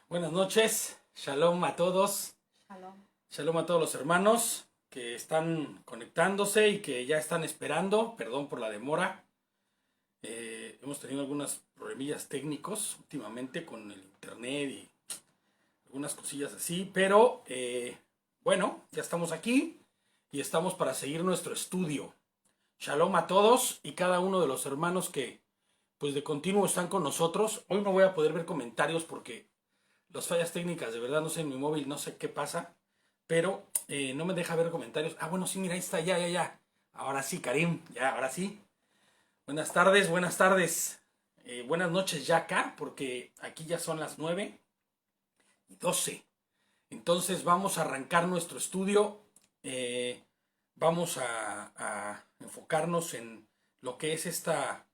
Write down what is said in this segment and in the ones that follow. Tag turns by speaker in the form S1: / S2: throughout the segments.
S1: Buenas noches, shalom a todos,
S2: Shalom.
S1: shalom a todos los hermanos que están conectándose y que ya están esperando, perdón por la demora. Hemos tenido algunos problemillas técnicos últimamente con el internet y algunas cosillas así, pero bueno, ya estamos aquí y estamos para seguir nuestro estudio. Shalom a todos y cada uno de los hermanos que pues de continuo están con nosotros. Hoy no voy a poder ver comentarios porque las fallas técnicas, de verdad, no sé, en mi móvil no sé qué pasa, pero no me deja ver comentarios. Ah, bueno, sí, mira, ahí está, ya. Ahora sí, Karim, ya, ahora sí. Buenas tardes, buenas tardes. Buenas noches ya acá, porque aquí ya son las 9:12. Entonces vamos a arrancar nuestro estudio. Vamos a enfocarnos en lo que es esta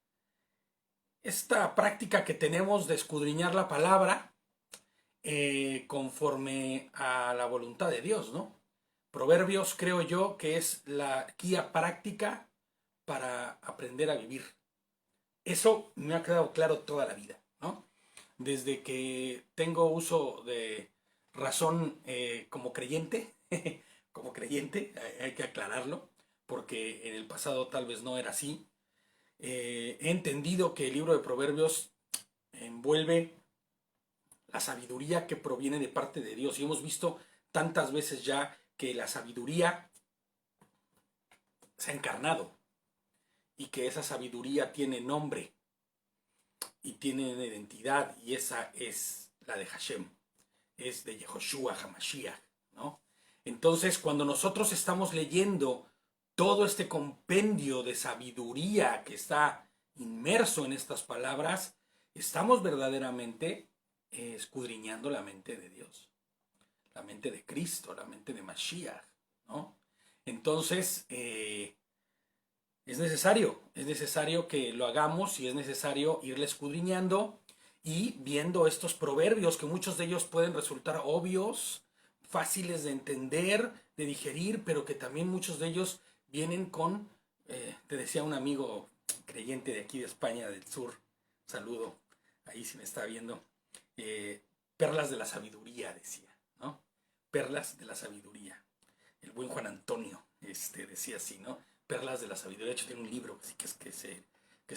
S1: práctica que tenemos de escudriñar la palabra conforme a la voluntad de Dios, ¿no? Proverbios creo yo que es la guía práctica para aprender a vivir. Eso me ha quedado claro toda la vida, ¿no? Desde que tengo uso de razón como creyente, como creyente, hay que aclararlo, porque en el pasado tal vez no era así. He entendido que el libro de Proverbios envuelve la sabiduría que proviene de parte de Dios. Y hemos visto tantas veces ya que la sabiduría se ha encarnado y que esa sabiduría tiene nombre y tiene una identidad, y esa es la de Hashem, es de Yehoshua HaMashiach, ¿no? Entonces, cuando nosotros estamos leyendo todo este compendio de sabiduría que está inmerso en estas palabras, estamos verdaderamente escudriñando la mente de Dios, la mente de Cristo, la mente de Mashiach, ¿no? Entonces, es necesario que lo hagamos y es necesario irle escudriñando y viendo estos proverbios que muchos de ellos pueden resultar obvios, fáciles de entender, de digerir, pero que también muchos de ellos vienen con, te decía un amigo creyente de aquí de España, del sur, saludo, ahí si me está viendo, eh, perlas de la sabiduría, decía, ¿no? Perlas de la sabiduría. El buen Juan Antonio decía así, ¿no? Perlas de la sabiduría. De hecho, tiene un libro que se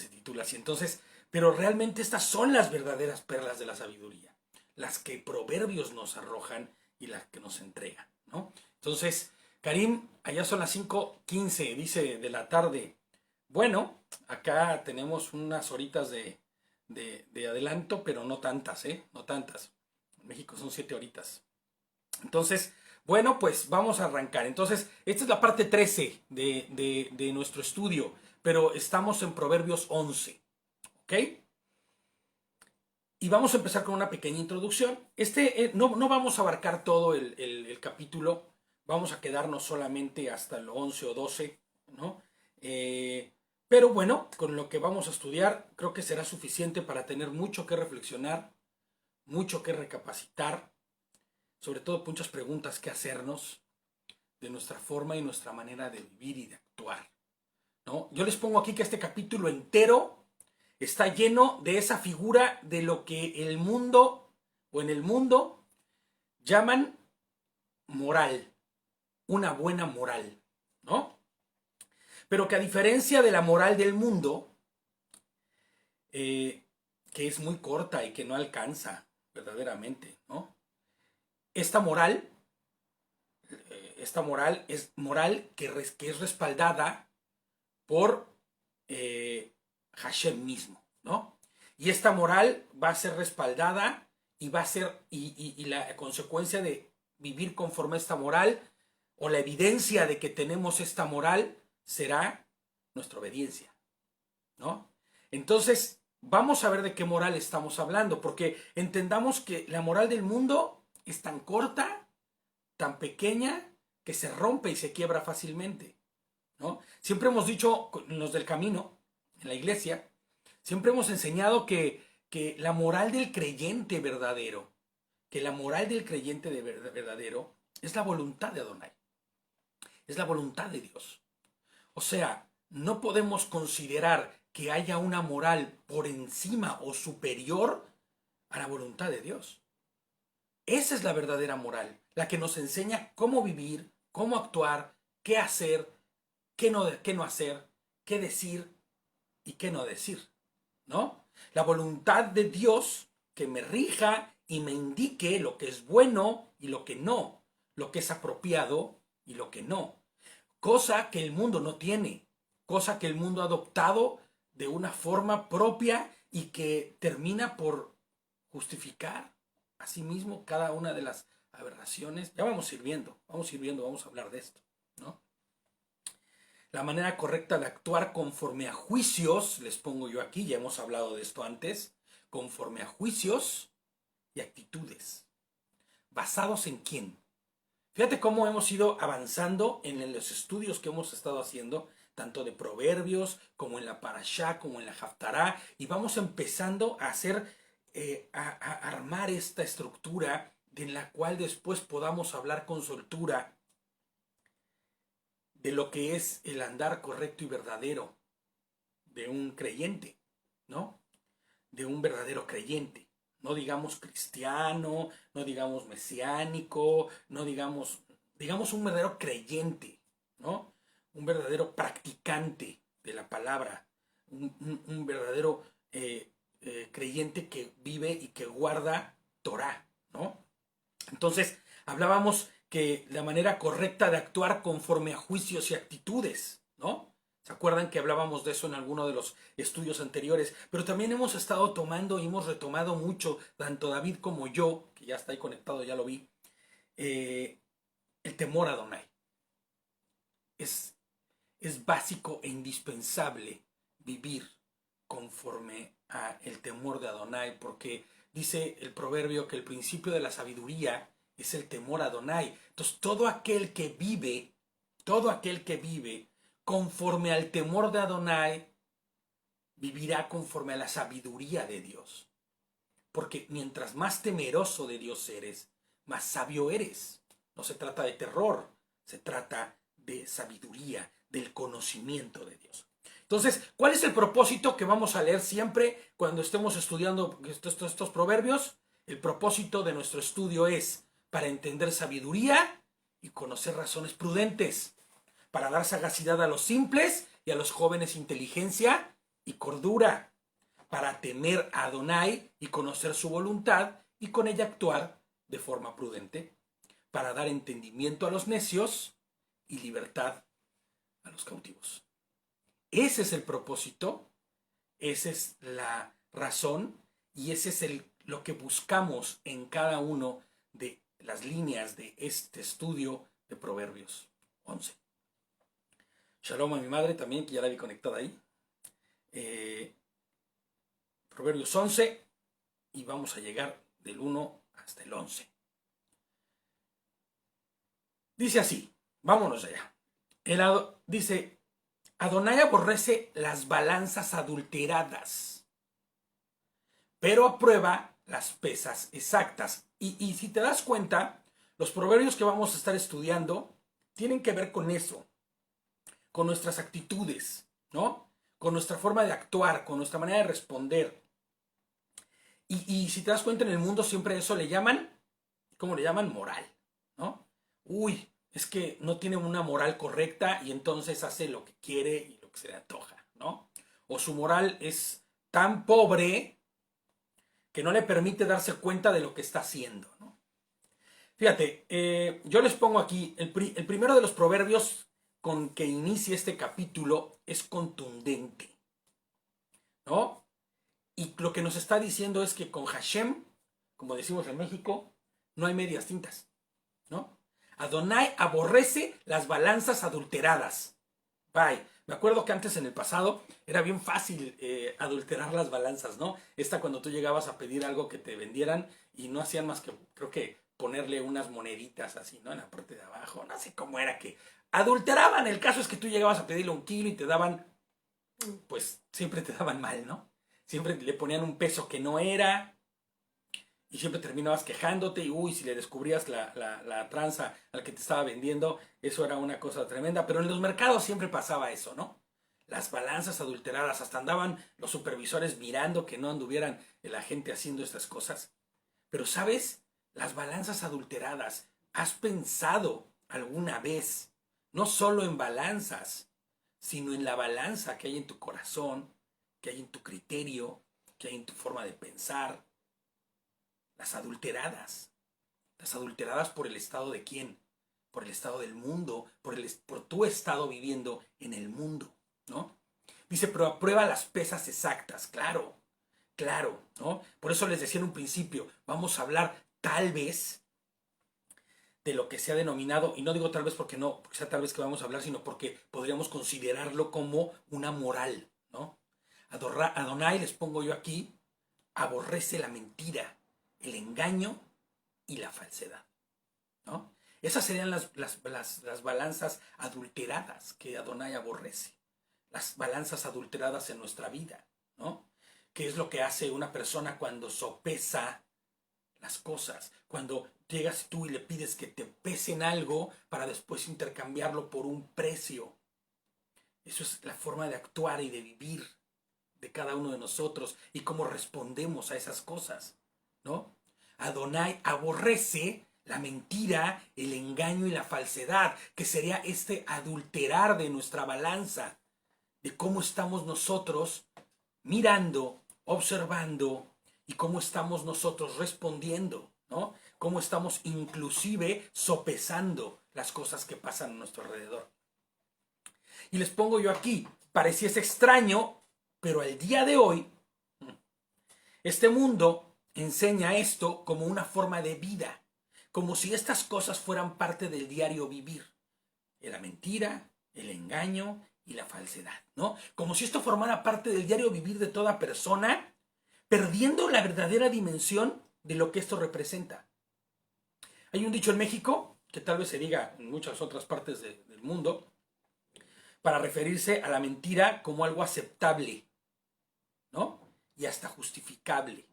S1: titula así. Entonces, pero realmente estas son las verdaderas perlas de la sabiduría, las que Proverbios nos arrojan y las que nos entregan, ¿no? Entonces, Karim, allá son las 5:15, dice, de la tarde. Bueno, acá tenemos unas horitas de adelanto, pero no tantas, ¿eh? No tantas. En México son 7 horitas. Entonces, bueno, pues vamos a arrancar. Entonces, esta es la parte 13 de nuestro estudio, pero estamos en Proverbios 11, ¿ok? Y vamos a empezar con una pequeña introducción. No vamos a abarcar todo el capítulo, vamos a quedarnos solamente hasta el 11 o 12, ¿no? Pero bueno, con lo que vamos a estudiar creo que será suficiente para tener mucho que reflexionar, mucho que recapacitar, sobre todo muchas preguntas que hacernos de nuestra forma y nuestra manera de vivir y de actuar, ¿no? Yo les pongo aquí que este capítulo entero está lleno de esa figura de lo que el mundo o en el mundo llaman moral, una buena moral, ¿no? Pero que a diferencia de la moral del mundo, que es muy corta y que no alcanza verdaderamente, ¿no? Esta moral esta moral es moral que es respaldada por Hashem mismo, ¿no? Y esta moral va a ser respaldada y va a ser, y la consecuencia de vivir conforme a esta moral, o la evidencia de que tenemos esta moral, será nuestra obediencia, ¿no? Entonces, vamos a ver de qué moral estamos hablando, porque entendamos que la moral del mundo es tan corta, tan pequeña, que se rompe y se quiebra fácilmente, ¿no? Siempre hemos dicho, los del camino, en la iglesia, siempre hemos enseñado que la moral del creyente verdadero, que la moral del creyente verdadero es la voluntad de Adonai, es la voluntad de Dios. O sea, no podemos considerar que haya una moral por encima o superior a la voluntad de Dios. Esa es la verdadera moral, la que nos enseña cómo vivir, cómo actuar, qué hacer, qué no hacer, qué decir y qué no decir, ¿no? La voluntad de Dios que me rija y me indique lo que es bueno y lo que no, lo que es apropiado y lo que no. Cosa que el mundo no tiene, cosa que el mundo ha adoptado de una forma propia y que termina por justificar a sí mismo cada una de las aberraciones. Ya vamos a ir viendo, vamos a hablar de esto, ¿no? La manera correcta de actuar conforme a juicios, les pongo yo aquí, ya hemos hablado de esto antes, conforme a juicios y actitudes. ¿Basados en quién? Fíjate cómo hemos ido avanzando en los estudios que hemos estado haciendo, tanto de Proverbios como en la Parashá, como en la Haftará, y vamos empezando a hacer, a armar esta estructura de la cual después podamos hablar con soltura de lo que es el andar correcto y verdadero de un creyente, ¿no? De un verdadero creyente. No digamos cristiano, no digamos mesiánico, no digamos, digamos un verdadero creyente, ¿no? Un verdadero practicante de la palabra, un verdadero creyente que vive y que guarda Torah, ¿no? Entonces, hablábamos que la manera correcta de actuar conforme a juicios y actitudes, ¿no? ¿Se acuerdan que hablábamos de eso en alguno de los estudios anteriores? Pero también hemos estado tomando y hemos retomado mucho, tanto David como yo, que ya está ahí conectado, ya lo vi, el temor a Adonai. Es básico e indispensable vivir conforme a el temor de Adonai, porque dice el proverbio que el principio de la sabiduría es el temor a Adonai. Entonces, todo aquel que vive conforme al temor de Adonai, vivirá conforme a la sabiduría de Dios. Porque mientras más temeroso de Dios eres, más sabio eres. No se trata de terror, se trata de sabiduría, del conocimiento de Dios. Entonces, ¿cuál es el propósito que vamos a leer siempre cuando estemos estudiando estos proverbios? El propósito de nuestro estudio es para entender sabiduría y conocer razones prudentes, para dar sagacidad a los simples y a los jóvenes inteligencia y cordura, para temer a Adonai y conocer su voluntad y con ella actuar de forma prudente, para dar entendimiento a los necios y libertad a los cautivos. Ese es el propósito, esa es la razón y ese es lo que buscamos en cada uno de las líneas de este estudio de Proverbios 11. Shalom a mi madre también, que ya la vi conectada ahí. Proverbios 11 y vamos a llegar del 1 hasta el 11. Dice así, vámonos allá. Dice, Adonai aborrece las balanzas adulteradas, pero aprueba las pesas exactas. Y si te das cuenta, los proverbios que vamos a estar estudiando tienen que ver con eso, con nuestras actitudes, ¿no? Con nuestra forma de actuar, con nuestra manera de responder. Y si te das cuenta, en el mundo siempre eso le llaman, ¿cómo le llaman? Moral, ¿no? Uy, es que no tiene una moral correcta y entonces hace lo que quiere y lo que se le antoja, ¿no? O su moral es tan pobre que no le permite darse cuenta de lo que está haciendo, ¿no? Fíjate, yo les pongo aquí, el primero de los proverbios con que inicia este capítulo es contundente, ¿no? Y lo que nos está diciendo es que con Hashem, como decimos en México, no hay medias tintas, ¿no? Adonai aborrece las balanzas adulteradas. Bye. Me acuerdo que antes en el pasado era bien fácil adulterar las balanzas, ¿no? Cuando tú llegabas a pedir algo que te vendieran y no hacían más que, creo que ponerle unas moneditas así, ¿no? En la parte de abajo, no sé cómo era que adulteraban. El caso es que tú llegabas a pedirle 1 kilo y te daban, pues siempre te daban mal, ¿no? Siempre le ponían un peso que no era y siempre terminabas quejándote y uy, si le descubrías la tranza al que te estaba vendiendo, eso era una cosa tremenda. Pero en los mercados siempre pasaba eso, ¿no? Las balanzas adulteradas, hasta andaban los supervisores mirando que no anduvieran la gente haciendo estas cosas. Pero ¿sabes? Las balanzas adulteradas. ¿Has pensado alguna vez, no solo en balanzas, sino en la balanza que hay en tu corazón, que hay en tu criterio, que hay en tu forma de pensar? Las adulteradas. Las adulteradas por el estado de quién, por el estado del mundo, por tu estado viviendo en el mundo, ¿no? Dice, pero prueba las pesas exactas, claro, claro, ¿no? Por eso les decía en un principio, vamos a hablar tal vez de lo que se ha denominado, y no digo tal vez porque no, porque sea tal vez que vamos a hablar, sino porque podríamos considerarlo como una moral, ¿no? Adonai, les pongo yo aquí, aborrece la mentira, el engaño y la falsedad, ¿no? Esas serían las balanzas adulteradas que Adonai aborrece, las balanzas adulteradas en nuestra vida, ¿no? ¿Qué es lo que hace una persona cuando sopesa las cosas? Cuando llegas tú y le pides que te pesen algo para después intercambiarlo por un precio. Eso es la forma de actuar y de vivir de cada uno de nosotros y cómo respondemos a esas cosas, ¿no? Adonai aborrece la mentira, el engaño y la falsedad, que sería este adulterar de nuestra balanza, de cómo estamos nosotros mirando, observando y cómo estamos nosotros respondiendo, ¿no? Cómo estamos inclusive sopesando las cosas que pasan a nuestro alrededor. Y les pongo yo aquí, pareciese extraño, pero al día de hoy, este mundo enseña esto como una forma de vida, como si estas cosas fueran parte del diario vivir. La mentira, el engaño y la falsedad, ¿no? Como si esto formara parte del diario vivir de toda persona, perdiendo la verdadera dimensión de lo que esto representa. Hay un dicho en México, que tal vez se diga en muchas otras partes del mundo, para referirse a la mentira como algo aceptable, ¿no? Y hasta justificable.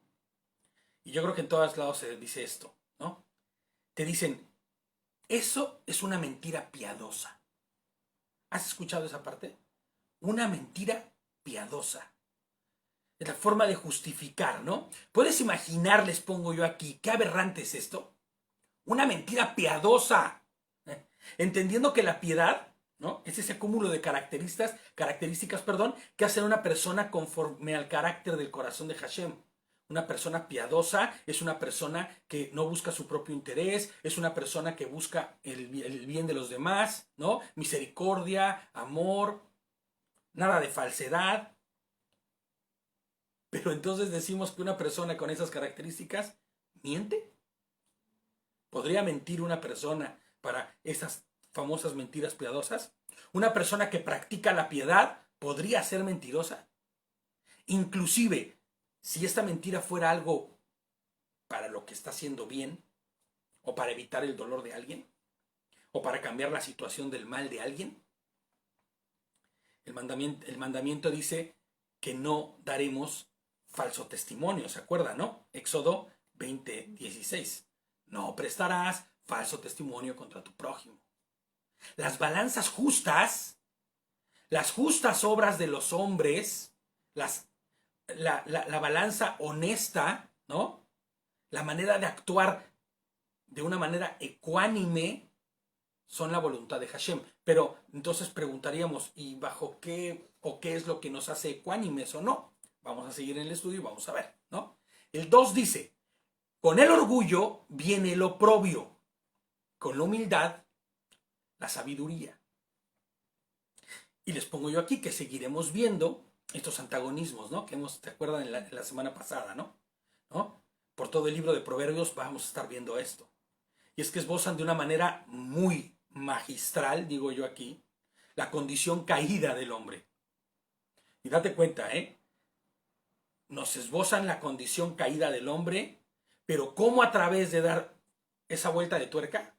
S1: Y yo creo que en todos lados se dice esto, ¿no? Te dicen, eso es una mentira piadosa. ¿Has escuchado esa parte? Una mentira piadosa. Es la forma de justificar, ¿no? ¿Puedes imaginar, les pongo yo aquí, qué aberrante es esto? Una mentira piadosa. Entendiendo que la piedad, ¿no? Es ese cúmulo de características, que hacen una persona conforme al carácter del corazón de Hashem. Una persona piadosa es una persona que no busca su propio interés, es una persona que busca el bien de los demás, ¿no? Misericordia, amor, nada de falsedad. Pero entonces decimos que una persona con esas características miente. ¿Podría mentir una persona para esas famosas mentiras piadosas? ¿Una persona que practica la piedad podría ser mentirosa? Inclusive, si esta mentira fuera algo para lo que está haciendo bien, o para evitar el dolor de alguien, o para cambiar la situación del mal de alguien, el mandamiento dice que no daremos falso testimonio, ¿se acuerdan, no? Éxodo 20:16. No prestarás falso testimonio contra tu prójimo. Las balanzas justas, las justas obras de los hombres, la balanza honesta, ¿no? La manera de actuar de una manera ecuánime son la voluntad de Hashem. Pero entonces preguntaríamos, ¿y bajo qué o qué es lo que nos hace ecuánimes o no? Vamos a seguir en el estudio y vamos a ver, ¿no? El 2 dice, con el orgullo viene el oprobio, con la humildad, la sabiduría. Y les pongo yo aquí que seguiremos viendo estos antagonismos, ¿no? Que ¿te acuerdan en la semana pasada, ¿no? Por todo el libro de Proverbios vamos a estar viendo esto. Y es que esbozan de una manera muy magistral, digo yo aquí, la condición caída del hombre. Y date cuenta, nos esbozan la condición caída del hombre, pero ¿cómo a través de dar esa vuelta de tuerca?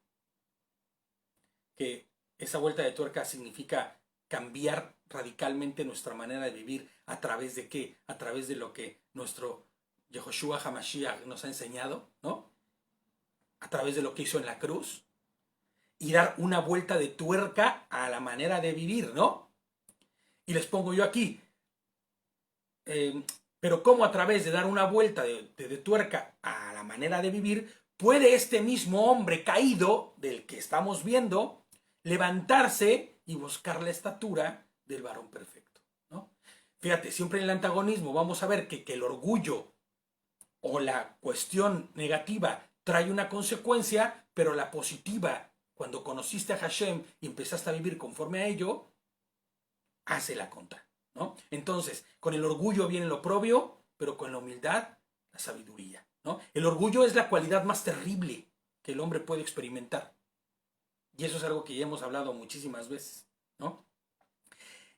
S1: Que esa vuelta de tuerca significa cambiar radicalmente nuestra manera de vivir. ¿A través de qué? A través de lo que nuestro Yehoshua HaMashiach nos ha enseñado, ¿no? A través de lo que hizo en la cruz. Y dar una vuelta de tuerca a la manera de vivir, ¿no? Y les pongo yo aquí, pero ¿cómo a través de dar una vuelta de tuerca a la manera de vivir puede este mismo hombre caído, del que estamos viendo, levantarse y buscar la estatura del varón perfecto, ¿no? Fíjate, siempre en el antagonismo vamos a ver que el orgullo o la cuestión negativa trae una consecuencia, pero la positiva, cuando conociste a Hashem y empezaste a vivir conforme a ello, hace la contra, ¿no? Entonces, con el orgullo viene lo oprobio, pero con la humildad, la sabiduría, ¿no? El orgullo es la cualidad más terrible que el hombre puede experimentar. Y eso es algo que ya hemos hablado muchísimas veces, ¿no?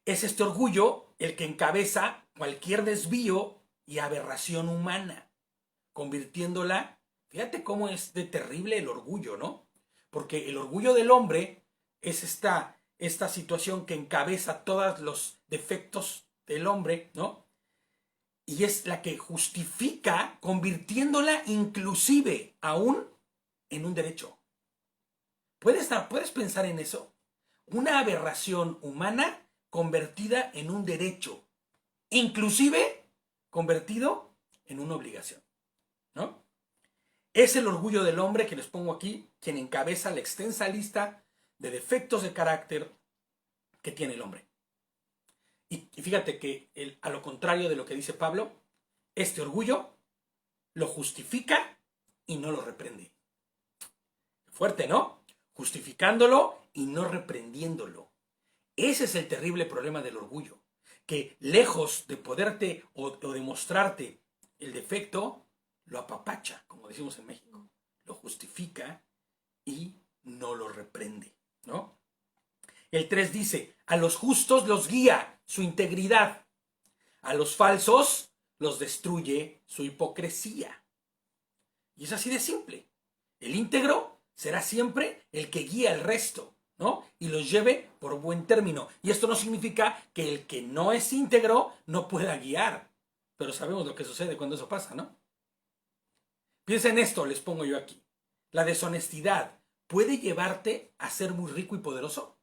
S1: Es este orgullo el que encabeza cualquier desvío y aberración humana, convirtiéndola, fíjate cómo es de terrible el orgullo, ¿no? Porque el orgullo del hombre es esta situación que encabeza todos los defectos del hombre, ¿no? Y es la que justifica, convirtiéndola inclusive aún en un derecho. ¿Puedes pensar en eso? Una aberración humana convertida en un derecho, inclusive convertido en una obligación, ¿no? Es el orgullo del hombre que les pongo aquí, quien encabeza la extensa lista de defectos de carácter que tiene el hombre. Y fíjate que a lo contrario de lo que dice Pablo, este orgullo lo justifica y no lo reprende. Fuerte, ¿no? Justificándolo y no reprendiéndolo. Ese es el terrible problema del orgullo, que lejos de poderte o de mostrarte el defecto, lo apapacha, como decimos en México, lo justifica y no lo reprende, ¿no? El 3 dice, a los justos los guía su integridad, a los falsos los destruye su hipocresía. Y es así de simple. El íntegro será siempre el que guía al resto, ¿no? Y los lleve por buen término. Y esto no significa que el que no es íntegro no pueda guiar. Pero sabemos lo que sucede cuando eso pasa, ¿no? Piensa en esto, les pongo yo aquí. La deshonestidad puede llevarte a ser muy rico y poderoso.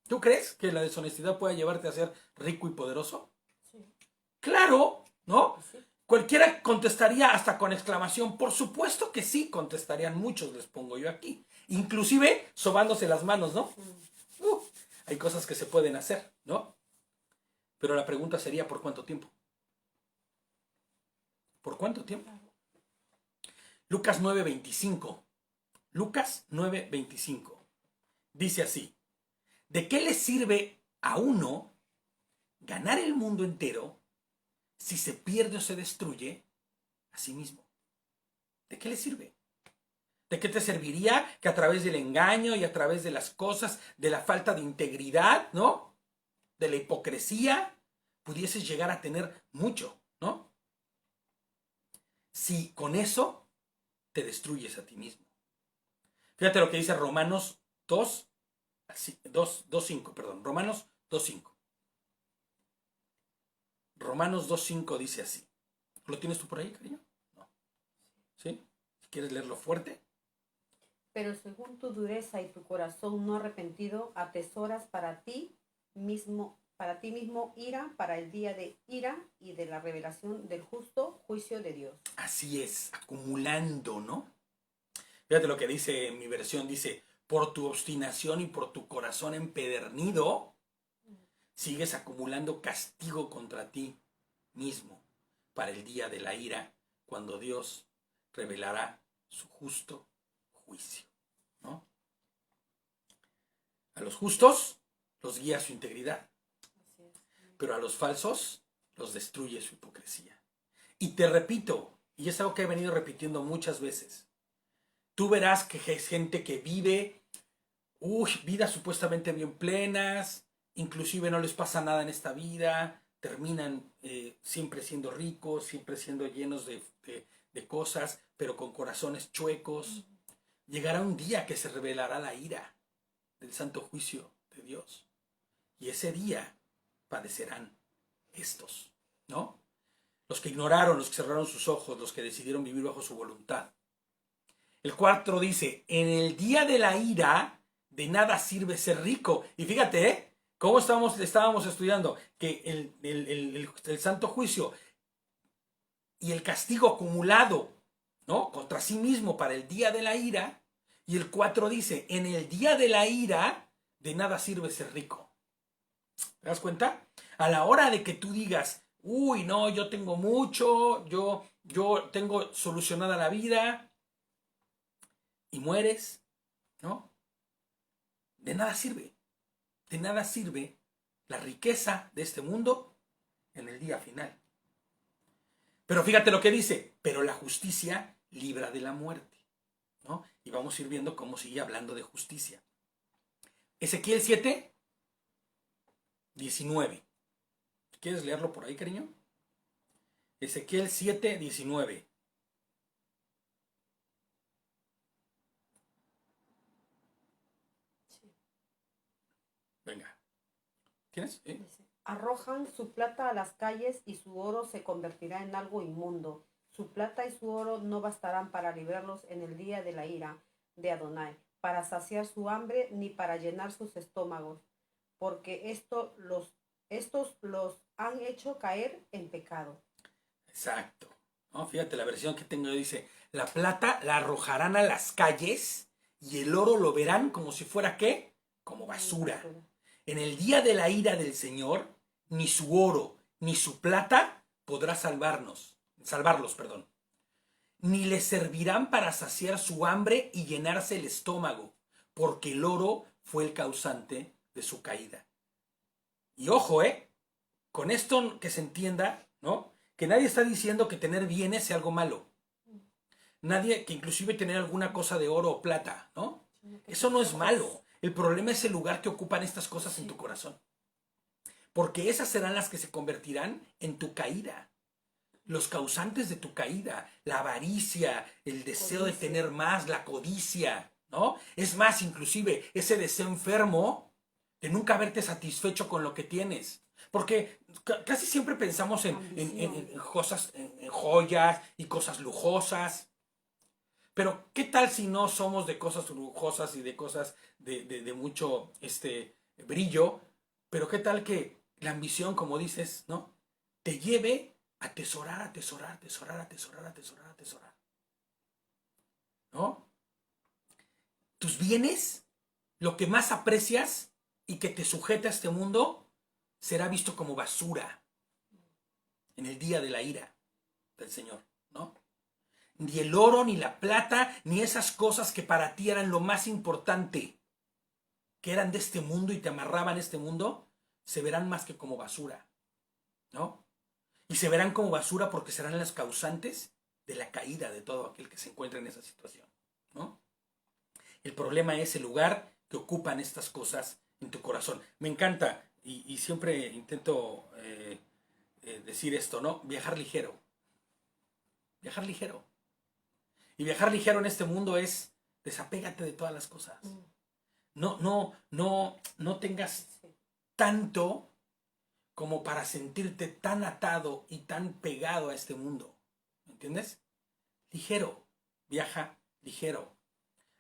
S1: ¿Tú crees que la deshonestidad puede llevarte a ser rico y poderoso? Sí. Claro, ¿no? Sí. Cualquiera contestaría hasta con exclamación, por supuesto que sí, contestarían muchos, les pongo yo aquí. Inclusive sobándose las manos, ¿no? Hay cosas que se pueden hacer, ¿no? Pero la pregunta sería, ¿por cuánto tiempo? ¿Por cuánto tiempo? Lucas 9:25. Lucas 9:25. Dice así, ¿de qué le sirve a uno ganar el mundo entero si se pierde o se destruye a sí mismo? ¿De qué le sirve? ¿De qué te serviría que a través del engaño y a través de las cosas, de la falta de integridad, ¿no? De la hipocresía, pudieses llegar a tener mucho, ¿no? Si con eso te destruyes a ti mismo. Fíjate lo que dice Romanos 2:5, perdón, Romanos 2:5. Romanos 2:5 dice así. ¿Lo tienes tú por ahí, cariño? No. ¿Sí? Si quieres leerlo fuerte.
S2: Pero según tu dureza y tu corazón no arrepentido, atesoras para ti mismo ira para el día de ira y de la revelación del justo juicio de Dios.
S1: Así es, acumulando, ¿no? Fíjate lo que dice en mi versión, dice, por tu obstinación y por tu corazón empedernido, sigues acumulando castigo contra ti mismo para el día de la ira, cuando Dios revelará su justo juicio, ¿no? A los justos los guía su integridad, pero a los falsos los destruye su hipocresía. Y te repito, y es algo que he venido repitiendo muchas veces, tú verás que es gente que vive vidas supuestamente bien plenas, inclusive no les pasa nada en esta vida, terminan siempre siendo ricos, siempre siendo llenos de cosas, pero con corazones chuecos. Llegará un día que se revelará la ira del santo juicio de Dios. Y ese día padecerán estos, ¿no? Los que ignoraron, los que cerraron sus ojos, los que decidieron vivir bajo su voluntad. El 4 dice, en el día de la ira, de nada sirve ser rico. Y fíjate, cómo estábamos estudiando que el santo juicio y el castigo acumulado, ¿no? Contra sí mismo para el día de la ira. Y el 4 dice, en el día de la ira, de nada sirve ser rico. ¿Te das cuenta? A la hora de que tú digas, uy, no, yo tengo mucho, yo tengo solucionada la vida, y mueres, ¿no? De nada sirve. De nada sirve la riqueza de este mundo en el día final. Pero fíjate lo que dice, pero la justicia libra de la muerte, ¿no? Y vamos a ir viendo cómo sigue hablando de justicia. Ezequiel 7, 19. ¿Quieres leerlo por ahí, cariño? Ezequiel 7, 19.
S2: Sí.
S1: Venga. ¿Tienes?
S2: Dice, arrojan su plata a las calles y su oro se convertirá en algo inmundo. Su plata y su oro no bastarán para librarlos en el día de la ira de Adonai, para saciar su hambre ni para llenar sus estómagos, porque estos los han hecho caer en pecado.
S1: Exacto. ¿No? Fíjate, la versión que tengo dice, la plata la arrojarán a las calles y el oro lo verán como si fuera, ¿qué? Como basura. En el día de la ira del Señor, ni su oro ni su plata podrá salvarlos, perdón. Ni les servirán para saciar su hambre y llenarse el estómago, porque el oro fue el causante de su caída. Y ojo, con esto que se entienda, ¿no? Que nadie está diciendo que tener bienes sea algo malo. Nadie, que inclusive tener alguna cosa de oro o plata, ¿no? Eso no es malo. El problema es el lugar que ocupan estas cosas en tu corazón. Porque esas serán las que se convertirán en tu caída. Los causantes de tu caída, la avaricia, el deseo de tener más, la codicia, ¿no? Es más, inclusive, ese deseo enfermo de nunca verte satisfecho con lo que tienes. Porque casi siempre pensamos en cosas, en joyas y cosas lujosas. Pero, ¿qué tal si no somos de cosas lujosas y de cosas de mucho brillo? Pero, ¿qué tal que la ambición, como dices, ¿no? Te lleve a atesorar, atesorar, atesorar, atesorar, atesorar, atesorar. ¿No? Tus bienes, lo que más aprecias y que te sujeta a este mundo, será visto como basura en el día de la ira del Señor, ¿no? Ni el oro, ni la plata, ni esas cosas que para ti eran lo más importante, que eran de este mundo y te amarraban a este mundo, se verán más que como basura, ¿no? Y se verán como basura porque serán las causantes de la caída de todo aquel que se encuentra en esa situación, ¿no? El problema es el lugar que ocupan estas cosas en tu corazón. Me encanta, y siempre intento decir esto, ¿no? Viajar ligero. Viajar ligero. Y viajar ligero en este mundo es desapégate de todas las cosas. No tengas tanto como para sentirte tan atado y tan pegado a este mundo. ¿Entiendes? Ligero. Viaja ligero.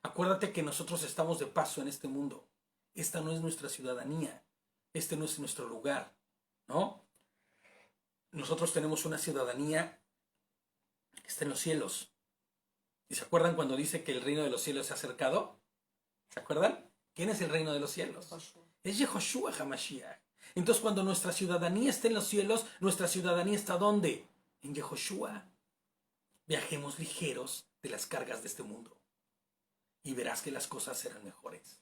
S1: Acuérdate que nosotros estamos de paso en este mundo. Esta no es nuestra ciudadanía. Este no es nuestro lugar, ¿no? Nosotros tenemos una ciudadanía que está en los cielos. ¿Y se acuerdan cuando dice que el reino de los cielos se ha acercado? ¿Se acuerdan? ¿Quién es el reino de los cielos? Es Yehoshua HaMashiach. Entonces, cuando nuestra ciudadanía está en los cielos, nuestra ciudadanía está ¿dónde? En Yehoshua. Viajemos ligeros de las cargas de este mundo. Y verás que las cosas serán mejores.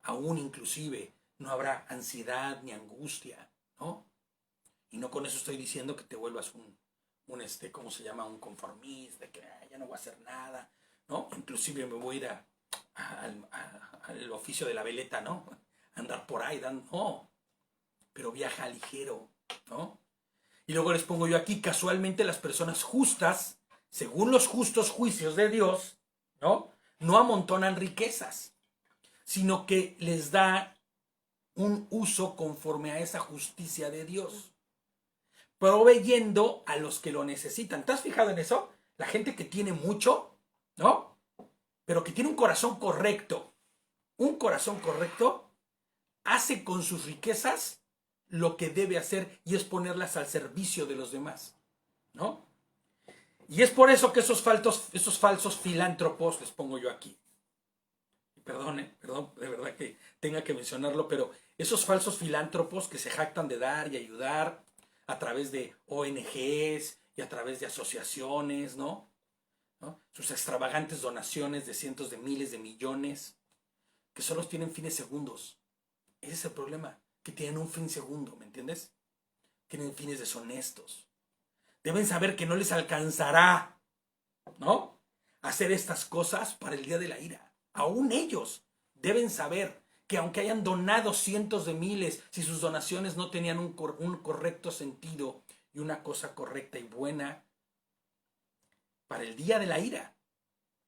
S1: Aún inclusive no habrá ansiedad ni angustia, ¿no? Y no con eso estoy diciendo que te vuelvas un ¿cómo se llama? Un conformista, que ya no voy a hacer nada, ¿no? Inclusive me voy a ir al oficio de la veleta, ¿no? Andar por ahí, no. Pero viaja ligero, ¿no? Y luego les pongo yo aquí, casualmente las personas justas, según los justos juicios de Dios, ¿no? No amontonan riquezas, sino que les da un uso conforme a esa justicia de Dios, proveyendo a los que lo necesitan. ¿Te has fijado en eso? La gente que tiene mucho, ¿no? Pero que tiene un corazón correcto, hace con sus riquezas lo que debe hacer y es ponerlas al servicio de los demás, ¿no? Y es por eso que esos falsos filántropos, les pongo yo aquí, perdón, de verdad que tenga que mencionarlo, pero esos falsos filántropos que se jactan de dar y ayudar a través de ONGs y a través de asociaciones, ¿no? Sus extravagantes donaciones de cientos de miles de millones, que solo tienen fines segundos. Ese es el problema, que tienen un fin segundo, ¿me entiendes? Tienen fines deshonestos. Deben saber que no les alcanzará, ¿no?, hacer estas cosas para el día de la ira. Aún ellos deben saber que aunque hayan donado cientos de miles, si sus donaciones no tenían un correcto sentido y una cosa correcta y buena, para el día de la ira,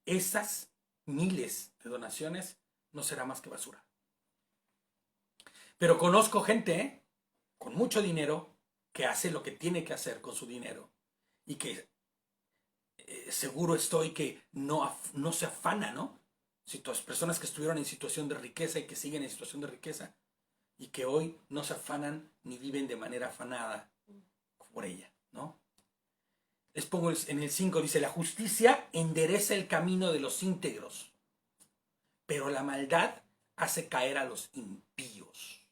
S1: esas miles de donaciones no será más que basura. Pero conozco gente, con mucho dinero, que hace lo que tiene que hacer con su dinero y que seguro estoy que no se afana, ¿no? Personas que estuvieron en situación de riqueza y que siguen en situación de riqueza y que hoy no se afanan ni viven de manera afanada por ella, ¿no? Les pongo en el 5, dice, la justicia endereza el camino de los íntegros, pero la maldad hace caer a los impíos,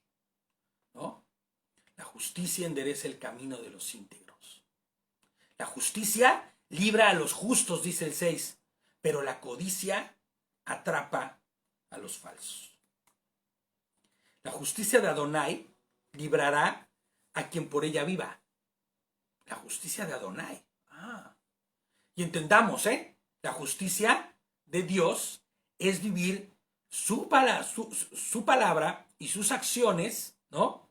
S1: ¿no? La justicia endereza el camino de los íntegros. La justicia libra a los justos, dice el 6, pero la codicia atrapa a los falsos. La justicia de Adonai librará a quien por ella viva. La justicia de Adonai. Y entendamos, la justicia de Dios es vivir su palabra y sus acciones, ¿no?,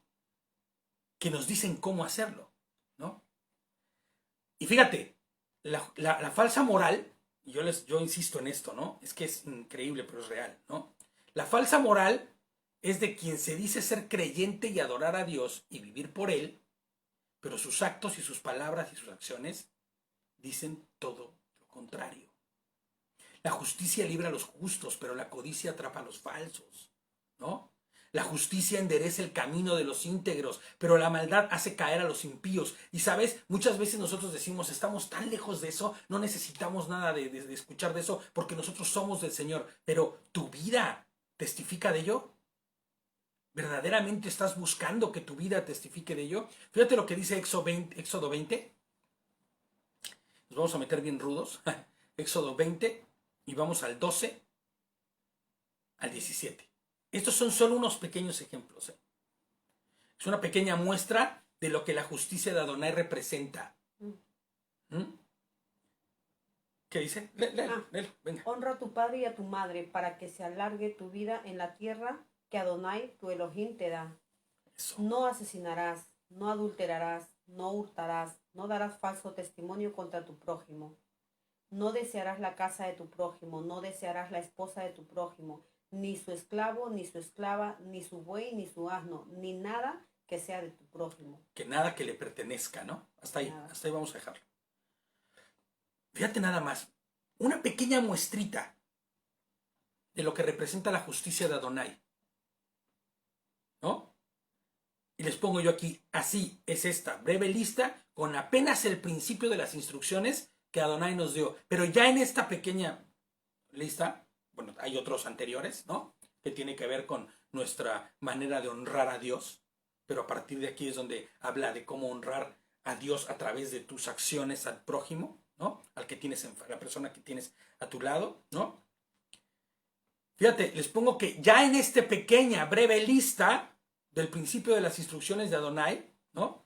S1: que nos dicen cómo hacerlo, ¿no? Y fíjate, la falsa moral, yo insisto en esto, ¿no? Es que es increíble, pero es real, ¿no? La falsa moral es de quien se dice ser creyente y adorar a Dios y vivir por Él, pero sus actos y sus palabras y sus acciones dicen todo lo contrario. La justicia libra a los justos, pero la codicia atrapa a los falsos, ¿no? La justicia endereza el camino de los íntegros, pero la maldad hace caer a los impíos. Y sabes, muchas veces nosotros decimos, estamos tan lejos de eso, no necesitamos nada de escuchar de eso, porque nosotros somos del Señor. Pero ¿tu vida testifica de ello? ¿Verdaderamente estás buscando que tu vida testifique de ello? Fíjate lo que dice Éxodo 20. Nos vamos a meter bien rudos. Éxodo 20 y vamos al 12 al 17. Estos son solo unos pequeños ejemplos. Es una pequeña muestra de lo que la justicia de Adonai representa. ¿Qué dice? Léelo, venga.
S2: Honra a tu padre y a tu madre para que se alargue tu vida en la tierra que Adonai, tu Elohim, te da.
S1: Eso.
S2: No asesinarás, no adulterarás, no hurtarás, no darás falso testimonio contra tu prójimo. No desearás la casa de tu prójimo, no desearás la esposa de tu prójimo, ni su esclavo, ni su esclava, ni su buey, ni su asno, ni nada que sea de tu prójimo.
S1: Que nada que le pertenezca, ¿no? Hasta ahí vamos a dejarlo. Fíjate nada más, una pequeña muestrita de lo que representa la justicia de Adonai, ¿no? Y les pongo yo aquí, así es esta breve lista con apenas el principio de las instrucciones que Adonai nos dio. Pero ya en esta pequeña lista, bueno, hay otros anteriores, ¿no?, que tiene que ver con nuestra manera de honrar a Dios. Pero a partir de aquí es donde habla de cómo honrar a Dios a través de tus acciones al prójimo, ¿no?, al que tienes, la persona que tienes a tu lado, ¿no? Fíjate, les pongo que ya en esta pequeña, breve lista del principio de las instrucciones de Adonai, ¿no?,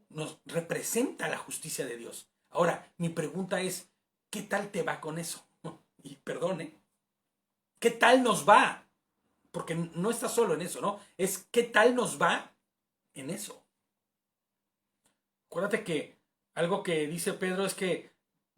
S1: nos representa la justicia de Dios. Ahora, mi pregunta es, ¿qué tal te va con eso? Y perdone, ¿qué tal nos va? Porque no está solo en eso, ¿no? Es ¿qué tal nos va en eso? Acuérdate que algo que dice Pedro es que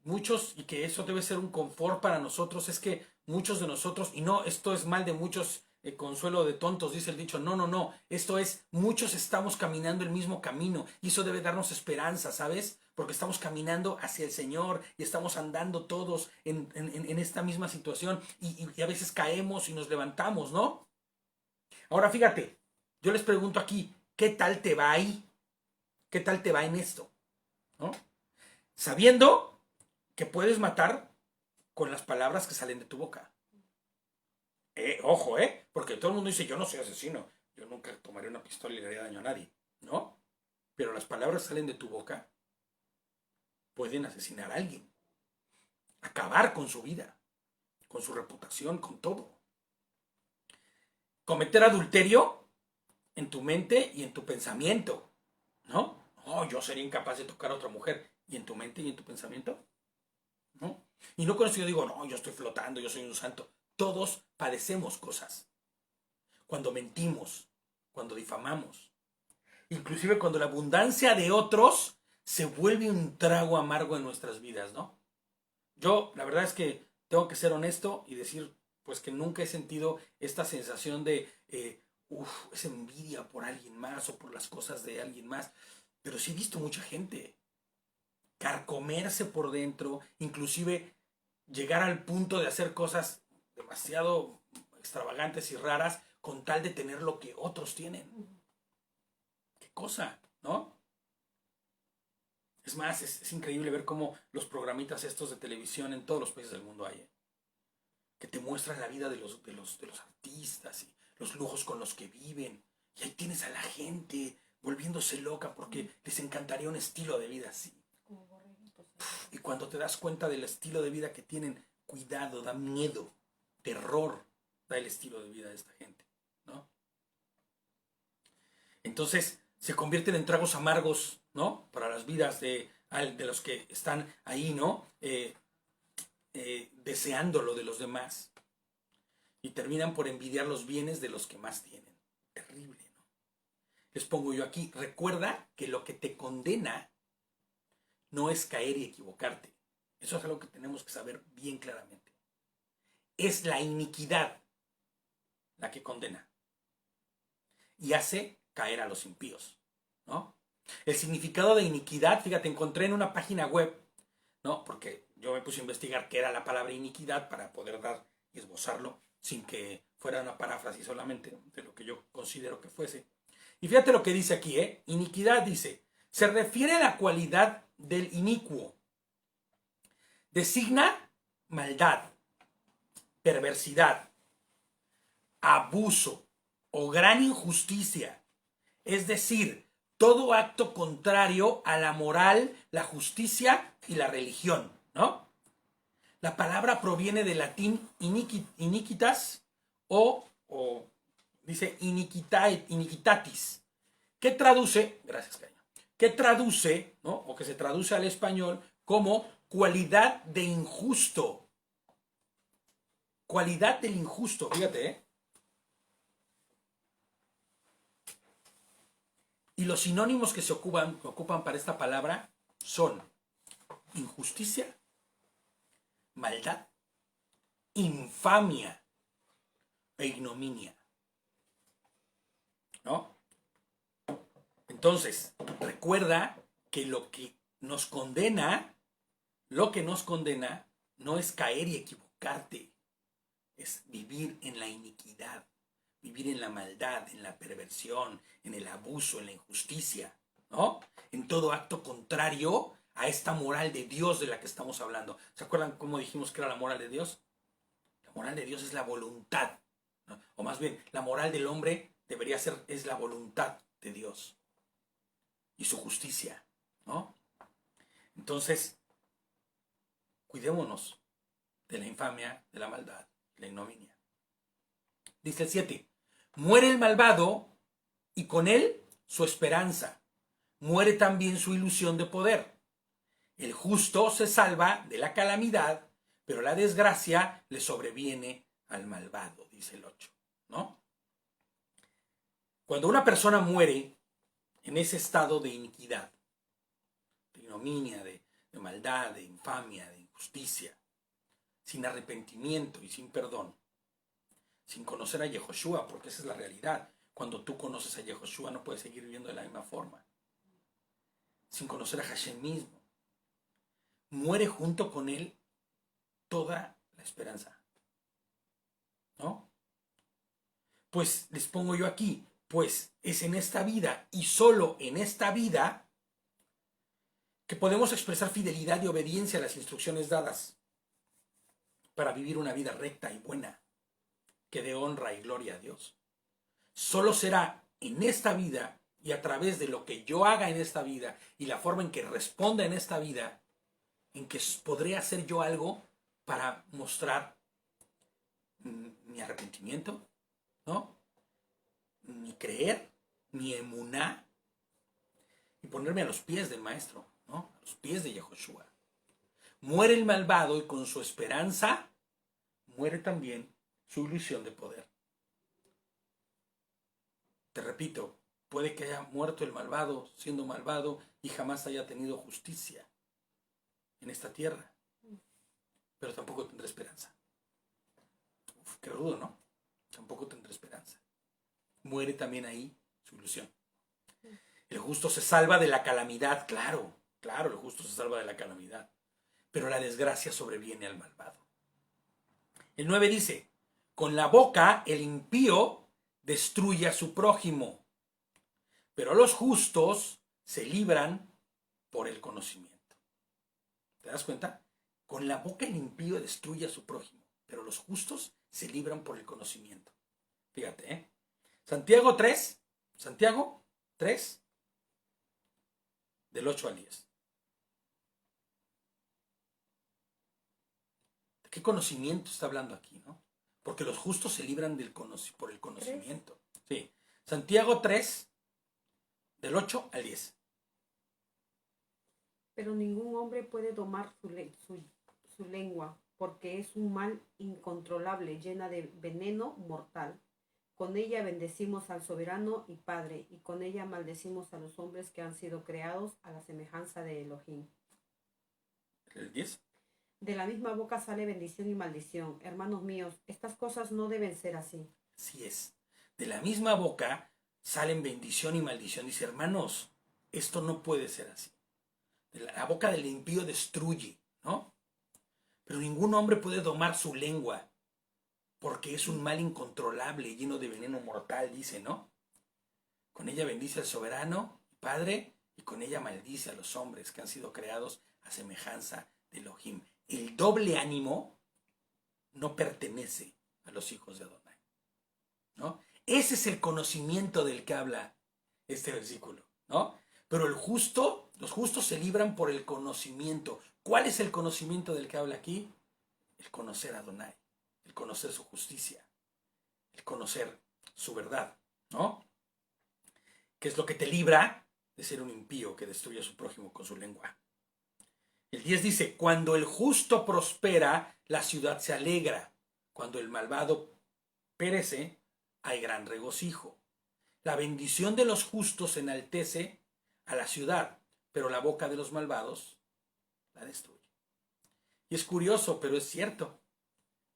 S1: muchos, y que eso debe ser un confort para nosotros, es que muchos de nosotros, y no, esto es mal de muchos, consuelo de tontos, dice el dicho, no, esto es, muchos estamos caminando el mismo camino, y eso debe darnos esperanza, ¿sabes? Porque estamos caminando hacia el Señor, y estamos andando todos en esta misma situación, y a veces caemos y nos levantamos, ¿no? Ahora fíjate, yo les pregunto aquí, ¿qué tal te va ahí? ¿Qué tal te va en esto? ¿No? Sabiendo que puedes matar con las palabras que salen de tu boca. Ojo, porque todo el mundo dice, yo no soy asesino, yo nunca tomaré una pistola y le haré daño a nadie, ¿no? Pero las palabras que salen de tu boca pueden asesinar a alguien, acabar con su vida, con su reputación, con todo. Cometer adulterio en tu mente y en tu pensamiento, ¿no? Oh, yo sería incapaz de tocar a otra mujer. ¿Y en tu mente y en tu pensamiento? ¿No? Y no con eso yo digo, no, yo estoy flotando, yo soy un santo. Todos padecemos cosas. Cuando mentimos, cuando difamamos. Inclusive cuando la abundancia de otros se vuelve un trago amargo en nuestras vidas, ¿no? Yo, la verdad es que tengo que ser honesto y decir, pues que nunca he sentido esta sensación de, esa envidia por alguien más o por las cosas de alguien más. Pero sí he visto mucha gente carcomerse por dentro, inclusive llegar al punto de hacer cosas demasiado extravagantes y raras con tal de tener lo que otros tienen. ¿Qué cosa? ¿No? Es más, es increíble ver cómo los programitas estos de televisión en todos los países del mundo hay, que te muestran la vida de los artistas y los lujos con los que viven. Y ahí tienes a la gente volviéndose loca porque les encantaría un estilo de vida así. Y cuando te das cuenta del estilo de vida que tienen, cuidado, da miedo, terror, da el estilo de vida de esta gente, ¿no? Entonces se convierten en tragos amargos, ¿no? Para las vidas de los que están ahí, ¿no? Deseando lo de los demás. Y terminan por envidiar los bienes de los que más tienen. Terrible, ¿no? Les pongo yo aquí, recuerda que lo que te condena no es caer y equivocarte. Eso es algo que tenemos que saber bien claramente. Es la iniquidad la que condena y hace caer a los impíos, ¿no? El significado de iniquidad, fíjate, encontré en una página web, ¿no? Porque yo me puse a investigar qué era la palabra iniquidad para poder dar y esbozarlo sin que fuera una paráfrasis solamente de lo que yo considero que fuese. Y fíjate lo que dice aquí, Iniquidad dice, se refiere a la cualidad del inicuo. Designa maldad, perversidad, abuso o gran injusticia. Es decir, todo acto contrario a la moral, la justicia y la religión, ¿no? La palabra proviene del latín iniquitas o dice iniquitatis, que traduce, gracias Caño, que traduce, ¿no? O que se traduce al español como cualidad de injusto. Cualidad del injusto, fíjate, Y los sinónimos que se ocupan para esta palabra son injusticia, maldad, infamia e ignominia, ¿no? Entonces, recuerda que lo que nos condena no es caer y equivocarte, es vivir en la iniquidad, vivir en la maldad, en la perversión, en el abuso, en la injusticia, ¿no? En todo acto contrario a esta moral de Dios de la que estamos hablando. ¿Se acuerdan cómo dijimos que era la moral de Dios? La moral de Dios es la voluntad, ¿no? O más bien, la moral del hombre debería ser, es la voluntad de Dios y su justicia, ¿no? Entonces, cuidémonos de la infamia, de la maldad, de la ignominia. Dice el 7, muere el malvado y con él su esperanza. Muere también su ilusión de poder. El justo se salva de la calamidad, pero la desgracia le sobreviene al malvado, dice el 8, ¿no? Cuando una persona muere en ese estado de iniquidad, de ignominia, de maldad, de infamia, de injusticia, sin arrepentimiento y sin perdón, sin conocer a Yehoshua, porque esa es la realidad. Cuando tú conoces a Yehoshua no puedes seguir viviendo de la misma forma. Sin conocer a Hashem mismo. Muere junto con él toda la esperanza, ¿no? Pues les pongo yo aquí, pues es en esta vida y solo en esta vida que podemos expresar fidelidad y obediencia a las instrucciones dadas para vivir una vida recta y buena, que dé honra y gloria a Dios. Solo será en esta vida y a través de lo que yo haga en esta vida y la forma en que responda en esta vida, en que podré hacer yo algo para mostrar mi arrepentimiento, ¿no? Mi creer, mi emuná, y ponerme a los pies del Maestro, ¿no? A los pies de Yahushua. Muere el malvado y con su esperanza muere también su ilusión de poder. Te repito, puede que haya muerto el malvado siendo malvado y jamás haya tenido justicia en esta tierra, pero tampoco tendrá esperanza. Uf, qué rudo, ¿no? Tampoco tendrá esperanza. Muere también ahí su ilusión. El justo se salva de la calamidad, claro, el justo se salva de la calamidad, pero la desgracia sobreviene al malvado. El 9 dice, con la boca el impío destruye a su prójimo, pero los justos se libran por el conocimiento. ¿Te das cuenta? Con la boca el impío destruye a su prójimo, pero los justos se libran por el conocimiento. Fíjate, ¿eh? Santiago 3, del 8 al 10. ¿De qué conocimiento está hablando aquí, no? Porque los justos se libran por el conocimiento. Sí. Santiago 3, del 8 al 10.
S2: Pero ningún hombre puede domar su lengua, porque es un mal incontrolable, llena de veneno mortal. Con ella bendecimos al soberano y Padre, y con ella maldecimos a los hombres que han sido creados a la semejanza de Elohim.
S1: ¿El 10?
S2: De la misma boca sale bendición y maldición. Hermanos míos, estas cosas no deben ser así.
S1: Así es. De la misma boca salen bendición y maldición. Dice, hermanos, esto no puede ser así. La boca del impío destruye, ¿no? Pero ningún hombre puede domar su lengua, porque es un mal incontrolable, lleno de veneno mortal, dice, ¿no? Con ella bendice al soberano, Padre, y con ella maldice a los hombres que han sido creados a semejanza de Elohim. El doble ánimo no pertenece a los hijos de Adonai, ¿no? Ese es el conocimiento del que habla este versículo, ¿no? Pero los justos se libran por el conocimiento. ¿Cuál es el conocimiento del que habla aquí? El conocer a Adonai, el conocer su justicia, el conocer su verdad, ¿no? Que es lo que te libra de ser un impío que destruye a su prójimo con su lengua. El 10 dice, cuando el justo prospera, la ciudad se alegra. Cuando el malvado perece, hay gran regocijo. La bendición de los justos enaltece a la ciudad, pero la boca de los malvados la destruye. Y es curioso, pero es cierto,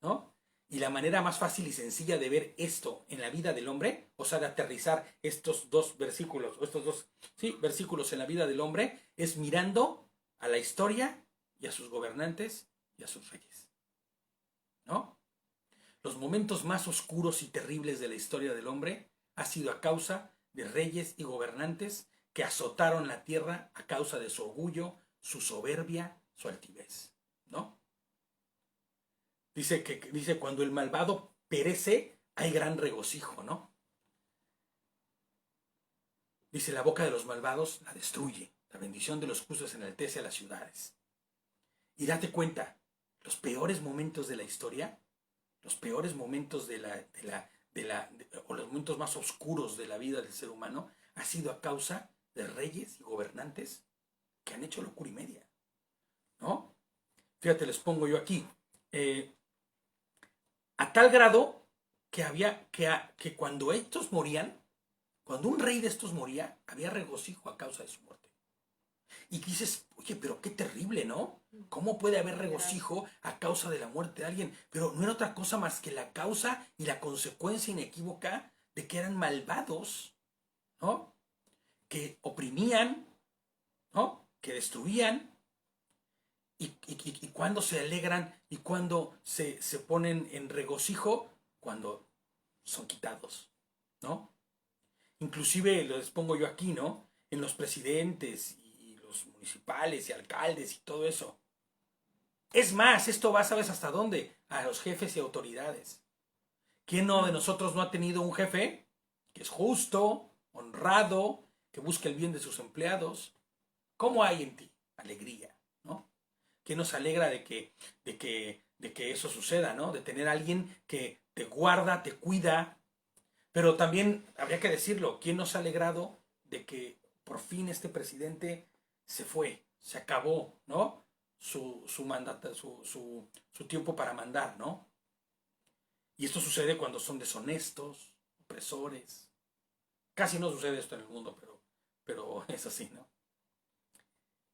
S1: ¿no? Y la manera más fácil y sencilla de ver esto en la vida del hombre, o sea, de aterrizar estos dos versículos, o estos dos versículos en la vida del hombre, es mirando a la historia y a sus gobernantes y a sus reyes, ¿no? Los momentos más oscuros y terribles de la historia del hombre ha sido a causa de reyes y gobernantes que azotaron la tierra a causa de su orgullo, su soberbia, su altivez, ¿no? Dice cuando el malvado perece, hay gran regocijo, ¿no? Dice, la boca de los malvados la destruye, la bendición de los justos enaltece a las ciudades. Y date cuenta, los peores momentos de la historia, los peores momentos o los momentos más oscuros de la vida del ser humano, ha sido a causa de reyes y gobernantes que han hecho locura y media, ¿no? Fíjate, les pongo yo aquí, a tal grado que cuando estos morían, cuando un rey de estos moría, había regocijo a causa de su muerte. Y dices, oye, pero qué terrible, ¿no? ¿Cómo puede haber regocijo a causa de la muerte de alguien? Pero no era otra cosa más que la causa y la consecuencia inequívoca de que eran malvados, ¿no? Que oprimían, ¿no? Que destruían. Y cuando se alegran y cuando se ponen en regocijo, cuando son quitados, ¿no? Inclusive les pongo yo aquí, ¿no? En los presidentes y los municipales y alcaldes y todo eso. Es más, esto va, ¿sabes hasta dónde? A los jefes y autoridades. ¿Quién no de nosotros no ha tenido un jefe que es justo, honrado, que busca el bien de sus empleados? ¿Cómo hay en ti alegría, ¿no? ¿Quién nos alegra de que eso suceda, ¿no? De tener a alguien que te guarda, te cuida. Pero también habría que decirlo, ¿quién nos ha alegrado de que por fin este presidente se fue, se acabó, ¿no? Su tiempo para mandar, ¿no? Y esto sucede cuando son deshonestos, opresores. Casi no sucede esto en el mundo, pero es así, ¿no?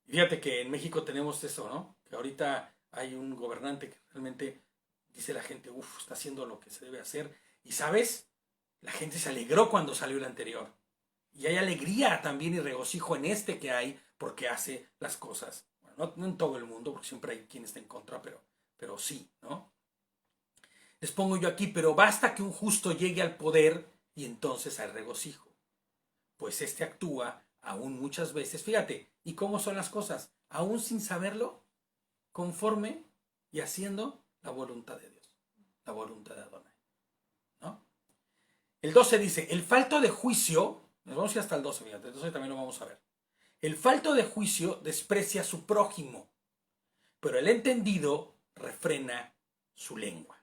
S1: Fíjate que en México tenemos eso, ¿no? Que ahorita hay un gobernante que realmente dice la gente, uff, está haciendo lo que se debe hacer. Y ¿sabes? La gente se alegró cuando salió el anterior. Y hay alegría también y regocijo en este que hay porque hace las cosas. Bueno, no en todo el mundo, porque siempre hay quien está en contra, pero sí, ¿no? Les pongo yo aquí, pero basta que un justo llegue al poder y entonces hay regocijo. Pues este actúa aún muchas veces, fíjate, ¿y cómo son las cosas? Aún sin saberlo, conforme y haciendo la voluntad de Dios, la voluntad de Adonai, ¿no? El 12 dice, el falto de juicio, nos vamos a ir hasta el 12, fíjate, entonces también lo vamos a ver. El falto de juicio desprecia a su prójimo, pero el entendido refrena su lengua,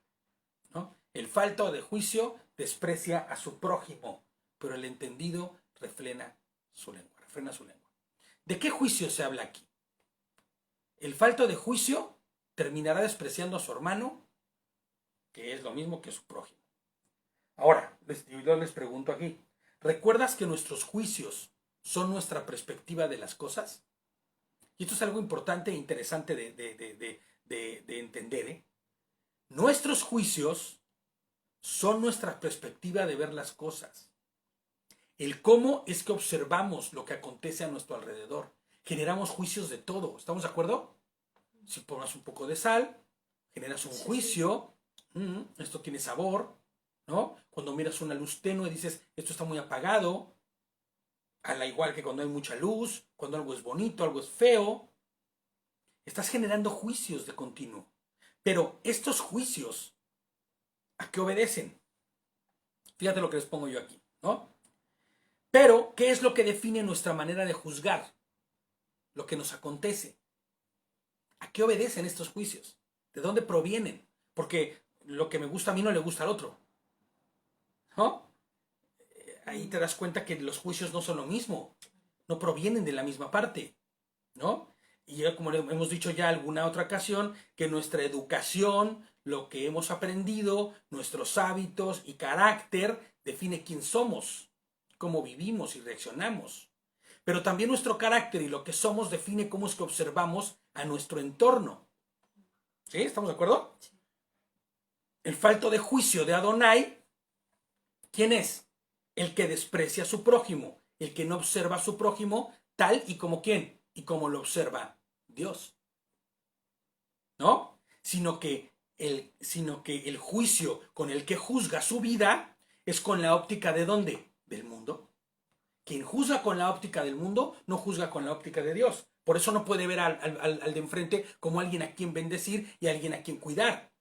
S1: ¿no? El falto de juicio desprecia a su prójimo, pero el entendido refrena su lengua. ¿De qué juicio se habla aquí? El falto de juicio terminará despreciando a su hermano, que es lo mismo que su prójimo. Ahora, yo les pregunto aquí, ¿recuerdas que nuestros juicios son nuestra perspectiva de las cosas? Y esto es algo importante e interesante de entender, ¿eh? Nuestros juicios son nuestra perspectiva de ver las cosas. El cómo es que observamos lo que acontece a nuestro alrededor. Generamos juicios de todo. ¿Estamos de acuerdo? Si pones un poco de sal, generas un juicio. Esto tiene sabor, ¿no? Cuando miras una luz tenue dices, esto está muy apagado. Al igual que cuando hay mucha luz, cuando algo es bonito, algo es feo. Estás generando juicios de continuo. Pero estos juicios, ¿a qué obedecen? Fíjate lo que les pongo yo aquí, ¿no? Pero, ¿qué es lo que define nuestra manera de juzgar? Lo que nos acontece. ¿A qué obedecen estos juicios? ¿De dónde provienen? Porque lo que me gusta a mí no le gusta al otro, ¿no? Ahí te das cuenta que los juicios no son lo mismo. No provienen de la misma parte, ¿no? Y ya, como hemos dicho ya alguna otra ocasión, que nuestra educación, lo que hemos aprendido, nuestros hábitos y carácter define quién somos, cómo vivimos y reaccionamos. Pero también nuestro carácter y lo que somos define cómo es que observamos a nuestro entorno. ¿Sí? ¿Estamos de acuerdo? Sí. El falto de juicio de Adonai, ¿quién es? El que desprecia a su prójimo, el que no observa a su prójimo tal y como ¿quién? Y como lo observa Dios. ¿No? Sino que el juicio con el que juzga su vida es con la óptica ¿de dónde? Del mundo. Quien juzga con la óptica del mundo no juzga con la óptica de Dios. Por eso no puede ver al de enfrente como alguien a quien bendecir y alguien a quien cuidar.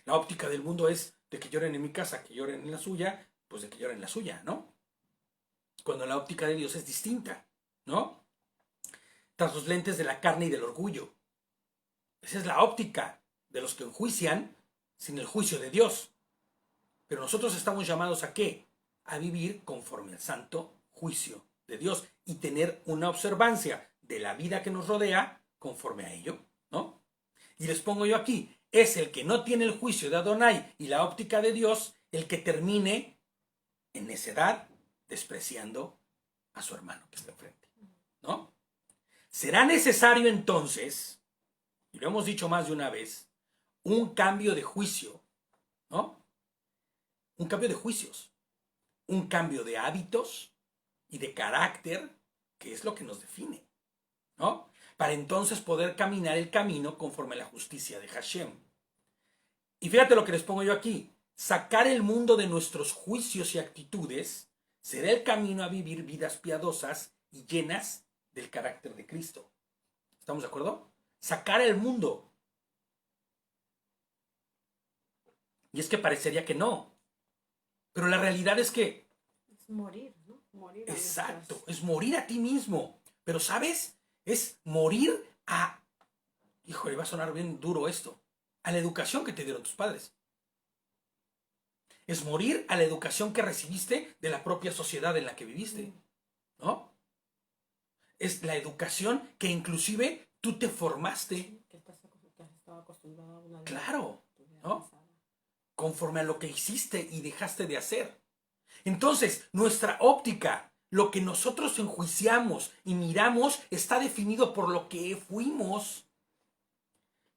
S1: La óptica del mundo es de que lloren en mi casa, que lloren en la suya, pues de que lloren en la suya, ¿no? Cuando la óptica de Dios es distinta, ¿no? Tras los lentes de la carne y del orgullo. Esa es la óptica de los que enjuician sin el juicio de Dios. Pero nosotros estamos llamados ¿a qué? A vivir conforme al santo juicio de Dios y tener una observancia de la vida que nos rodea conforme a ello, ¿no? Y les pongo yo aquí, es el que no tiene el juicio de Adonai y la óptica de Dios el que termine en necedad despreciando a su hermano que está enfrente, ¿no? Será necesario entonces, y lo hemos dicho más de una vez, un cambio de juicio, ¿no? Un cambio de juicios, un cambio de hábitos y de carácter, que es lo que nos define, ¿no? Para entonces poder caminar el camino conforme a la justicia de Hashem. Y fíjate lo que les pongo yo aquí, sacar el mundo de nuestros juicios y actitudes será el camino a vivir vidas piadosas y llenas del carácter de Cristo. ¿Estamos de acuerdo? Sacar al mundo. Y es que parecería que no. Pero la realidad es que...
S2: Es morir, ¿no? Morir a
S1: Exacto,
S2: nuestras...
S1: es morir a ti mismo. Pero ¿sabes? Es morir a... Híjole, va a sonar bien duro esto. A la educación que te dieron tus padres. Es morir a la educación que recibiste de la propia sociedad en la que viviste. ¿No? Es la educación que inclusive tú te formaste.
S2: Que has estado acostumbrado a una vida.
S1: Claro, ¿no? Conforme a lo que hiciste y dejaste de hacer. Entonces, nuestra óptica, lo que nosotros enjuiciamos y miramos, está definido por lo que fuimos.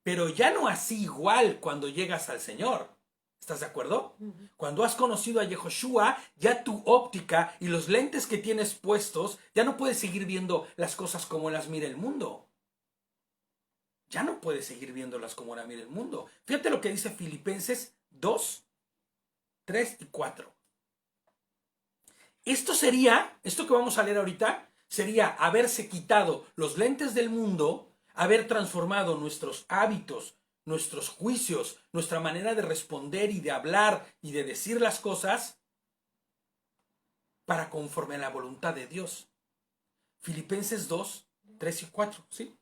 S1: Pero ya no así igual cuando llegas al Señor. ¿Estás de acuerdo? Cuando has conocido a Yehoshua, ya tu óptica y los lentes que tienes puestos, ya no puedes seguir viendo las cosas como las mira el mundo. Ya no puedes seguir viéndolas como las mira el mundo. Fíjate lo que dice Filipenses 2, 3 y 4. Esto que vamos a leer ahorita, sería haberse quitado los lentes del mundo, haber transformado nuestros hábitos, nuestros juicios, nuestra manera de responder y de hablar y de decir las cosas para conforme a la voluntad de Dios. Filipenses 2, 3 y 4, ¿sí?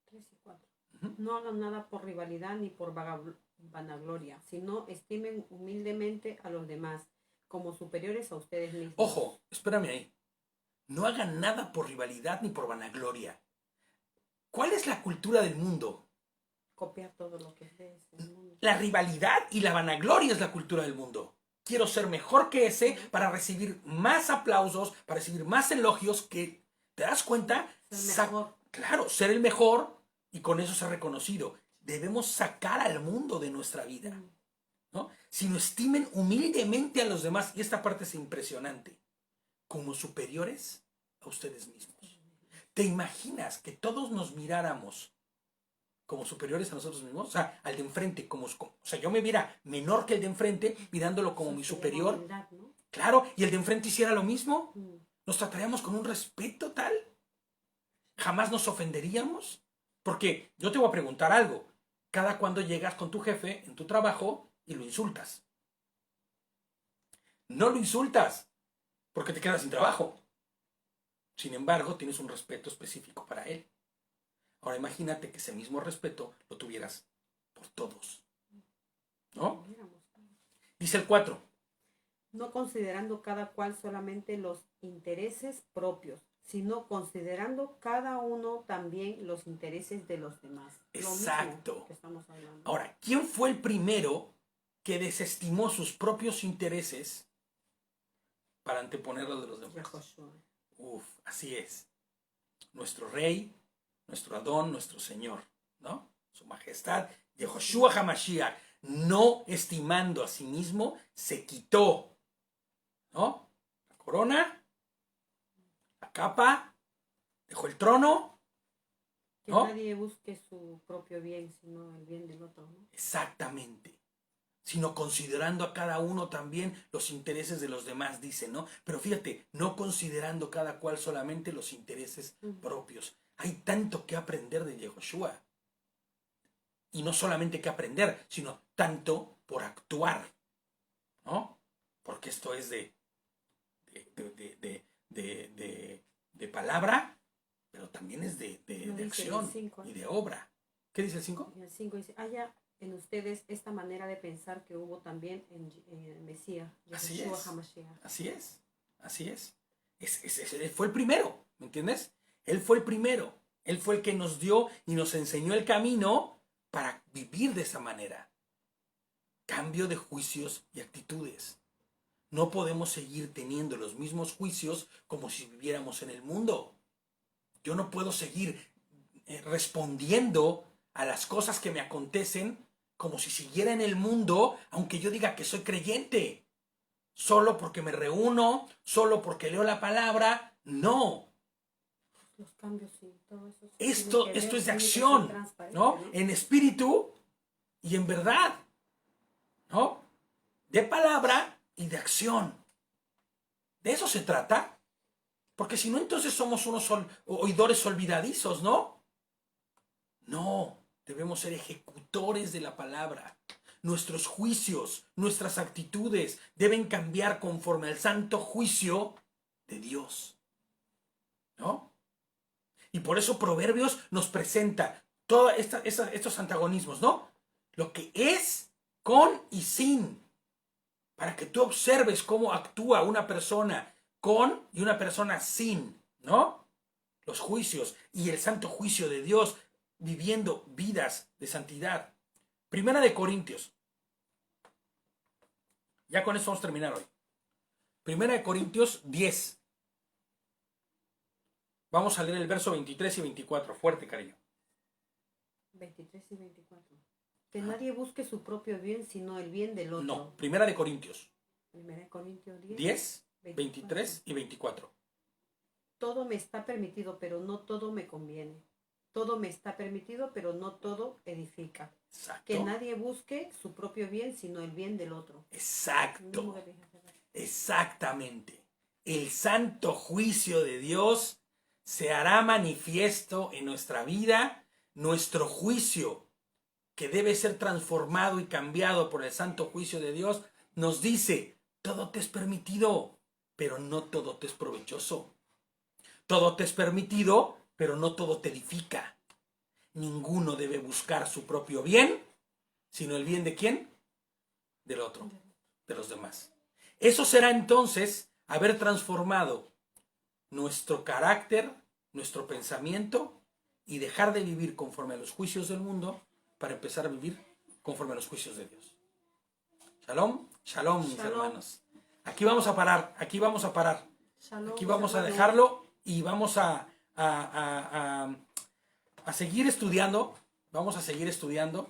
S2: 3 y 4. No hagan nada por rivalidad ni por vanagloria, sino estimen humildemente a los demás como superiores a ustedes mismos.
S1: Ojo, espérame ahí. No hagan nada por rivalidad ni por vanagloria. ¿Cuál es la cultura del mundo?
S2: Copiar todo lo que ves en el mundo.
S1: La rivalidad y la vanagloria es la cultura del mundo. Quiero ser mejor que ese para recibir más aplausos, para recibir más elogios, que, ¿te das cuenta?
S2: Ser mejor.
S1: Claro, ser el mejor y con eso ser reconocido. Debemos sacar al mundo de nuestra vida, ¿no? Sino estimen humildemente a los demás, y esta parte es impresionante, como superiores a ustedes mismos. ¿Te imaginas que todos nos miráramos como superiores a nosotros mismos? O sea, al de enfrente, o sea, yo me viera menor que el de enfrente, mirándolo como mi superior.
S2: Humildad, ¿no?
S1: Claro, y el de enfrente hiciera lo mismo. Nos trataríamos con un respeto tal. Jamás nos ofenderíamos. Porque yo te voy a preguntar algo. Cada cuando llegas con tu jefe en tu trabajo y lo insultas. No lo insultas porque te quedas sin trabajo. Sin embargo, tienes un respeto específico para él. Ahora imagínate que ese mismo respeto lo tuvieras por todos. ¿No? Dice el 4.
S2: No considerando cada cual solamente los intereses propios, sino considerando cada uno también los intereses de los demás.
S1: Exacto.
S2: Lo mismo que estamos hablando.
S1: Ahora, ¿quién fue el primero que desestimó sus propios intereses para anteponer los de los demás?
S2: Yehoshua.
S1: Así es. Nuestro rey, nuestro Adón, nuestro Señor, ¿no? Su majestad, Yehoshua HaMashiach, no estimando a sí mismo, se quitó, ¿no? La corona, la capa, dejó el trono.
S2: Que
S1: ¿no?
S2: nadie busque su propio bien, sino el bien del otro, ¿no?
S1: Exactamente. Sino considerando a cada uno también los intereses de los demás, dice, ¿no? Pero fíjate, no considerando cada cual solamente los intereses propios. Hay tanto que aprender de Yehoshua. Y no solamente que aprender, sino tanto por actuar, ¿no? Porque esto es de palabra, pero también es de acción y de obra. ¿Qué dice el 5?
S2: El 5 dice, haya en ustedes esta manera de pensar que hubo también en el Mesías, Yehoshua HaMashiach.
S1: Así es. Él fue el primero, ¿me entiendes? Él fue el primero. Él fue el que nos dio y nos enseñó el camino para vivir de esa manera. Cambio de juicios y actitudes. No podemos seguir teniendo los mismos juicios como si viviéramos en el mundo. Yo no puedo seguir respondiendo a las cosas que me acontecen como si siguiera en el mundo, aunque yo diga que soy creyente. Solo porque me reúno, solo porque leo la palabra. No.
S2: Los cambios y todo eso.
S1: Esto es de acción, ¿no? En espíritu y en verdad, ¿no? De palabra y de acción. De eso se trata. Porque si no, entonces somos unos oidores olvidadizos, ¿no? No, debemos ser ejecutores de la palabra. Nuestros juicios, nuestras actitudes deben cambiar conforme al santo juicio de Dios, ¿no? Y por eso Proverbios nos presenta todos estos antagonismos, ¿no? Lo que es con y sin, para que tú observes cómo actúa una persona con y una persona sin, ¿no? Los juicios y el santo juicio de Dios, viviendo vidas de santidad. Primera de Corintios. Ya con eso vamos a terminar hoy. Primera de Corintios 10. Vamos a leer el verso 23 y 24. Fuerte, cariño.
S2: 23 y 24. Que nadie busque su propio bien, sino el bien del otro.
S1: No, Primera de Corintios.
S2: Primera de Corintios
S1: 10, 23 y 24.
S2: Todo me está permitido, pero no todo me conviene. Todo me está permitido, pero no todo edifica.
S1: Exacto.
S2: Que nadie busque su propio bien, sino el bien del otro.
S1: Exacto. Exactamente. El santo juicio de Dios se hará manifiesto en nuestra vida. Nuestro juicio, que debe ser transformado y cambiado por el santo juicio de Dios, nos dice, todo te es permitido, pero no todo te es provechoso. Todo te es permitido, pero no todo te edifica. Ninguno debe buscar su propio bien, sino el bien de ¿quién? Del otro, de los demás. Eso será entonces haber transformado nuestro carácter, nuestro pensamiento, y dejar de vivir conforme a los juicios del mundo para empezar a vivir conforme a los juicios de Dios. Shalom, shalom, mis hermanos. Aquí vamos a parar, aquí vamos a parar.
S2: Shalom,
S1: aquí vamos a dejarlo y vamos a seguir estudiando. Vamos a seguir estudiando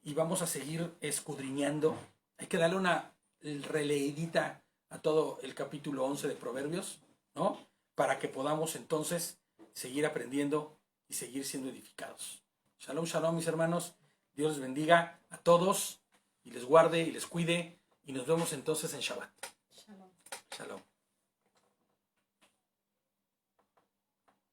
S1: y vamos a seguir escudriñando. Hay que darle una releidita a todo el capítulo 11 de Proverbios, ¿no? Para que podamos entonces seguir aprendiendo y seguir siendo edificados. Shalom, shalom, mis hermanos. Dios les bendiga a todos y les guarde y les cuide. Y nos vemos entonces en Shabbat.
S2: Shalom.
S1: Shalom.